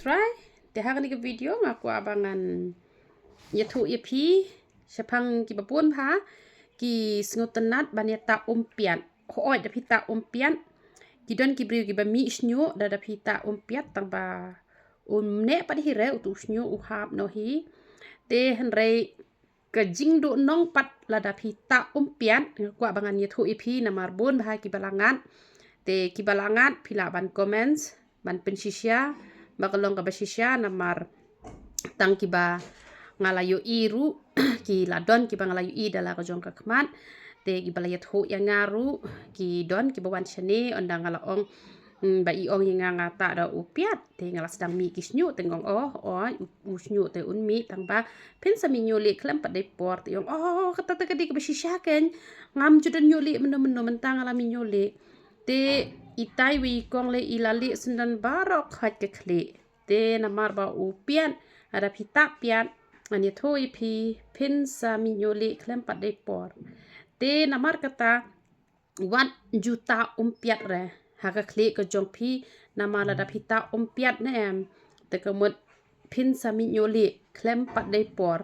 try. Te hari ni video ngaku abangan yatu ipi sepang ki babun pa ki sengutenat baneta umpiat. Hooi da pita umpiat. Ki don ki briu ki ba mi snyu da pita umpiat tang ba ne pa di hire utu snyu uhap no hi. Te henrei ke jing do nong pat la da pita umpiat ngaku abangan yatu ipi namar bun ba ki balangat. Te ki balangat pila ban comments ban pensisya bakalong ka basisya namar tang ki ba ngalayo iru ki ladon ki ba ngalayo I dala ka jong ka kmat te ki balayat ho yang ngaru ki don ki bawan chane ondang ngalaong ba iong yang ngata da upiat te ngala sedang mi kisnyu tengong usnyu te unmi tang ba pen sa minyo le klem pa de port yong kata ta kadi ka basisya ken ngam judan nyuli meno mentang ala minyo le te itai wi kong le ilali sendan barok hat ke kle te namar ba upian ada pita piat ani thoi pi pin sa minyole klem pat de por te namar kata 1 juta umpiat re haga kle ke jong pi namar ada pita umpiat ne em te kemut pin sa minyole klem pat de por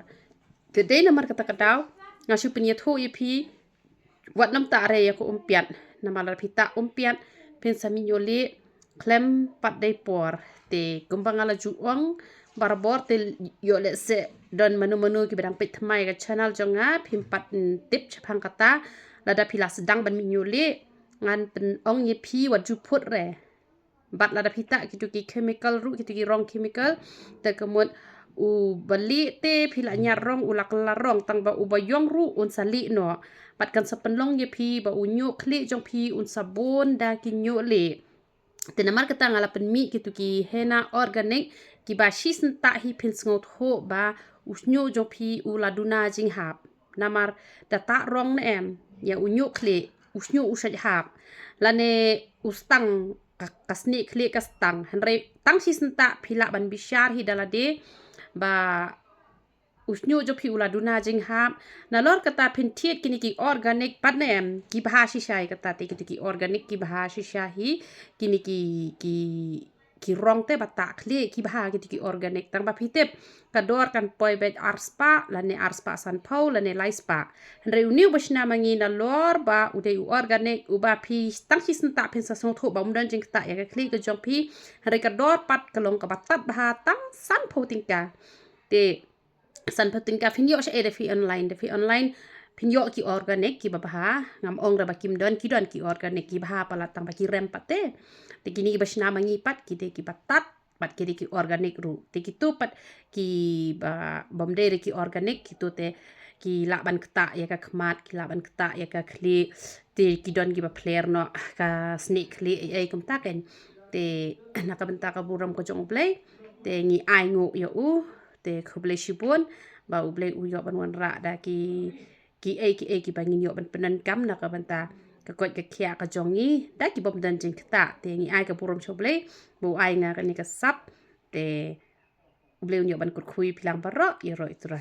te de namar kata kadau ngasu pin thoi pi wat nam ta re ko umpiat namar ada pita umpiat pin sa minyole klem pat de por te kumbang ala juang barbor te yo le se don menu ki bedang pit mai ka channel jonga pimpat tip chapang kata lada pila sedang ban minyole ngan pen ong ye pi wat ju put re bat lada pita kitu ki chemical ru kitu ki rong chemical te kemut u beli te pila nyarong ulak larong tang ba u bayong ru un sali no pat kan sepenlong ye pi ba unyu kli jong pi un sabun da ki nyu le te namar kata ngala pen mi kitu ki hena organic ki ba shis ta hi pin sngot ho ba usnyo jong pi u laduna jing hap namar data rong ne em ya unyu kli usnyo usaj hap lane ustang kasni kli kastang henre tang shis ta pila ban bisyar hi dalade ba usnyo jo pi uladuna jing hap nalor kata pin tiet kini ki organic pat ne em ki bahasi shai kata te ki organic ki bahasi shahi kini ki rong te bata kli ki bah ki organic tang ba pitep kador kan poi bet arspa lane arspa san pau lane laispa henre uniu basna mangi nalor ba ude organic uba pi tang si senta pin sa song tho ba mdan jing ta ya kli ke jong pi henre kador pat kalong ka batat bah tang san pau tingka te san patingka finyo sa fi online pinyo ki organic ki babaha ngam ong ra bakim don ki organic ki baha palatang baki rem pate te kini basna mangi pat ki patat pat ki organic ru te kitu pat ki ba bomde ki organic kitu te ki laban keta ya ka khmat ki laban keta ya ka kli te ki don ki ba player no ka snake kli ai kum ta ken te naka benta ka buram ko jong play te ngi ai ngu yo u te khoble shibun ba uble u yo ban wan ra da ki bangin yo ban penan kam na ka banta ka kot ka kya ka jongi da ki bom dan jing ta te ngi ai ka purom choble bu ai nga ka ni ka sap te uble u yo ban kut khui pilang baro yo ro itra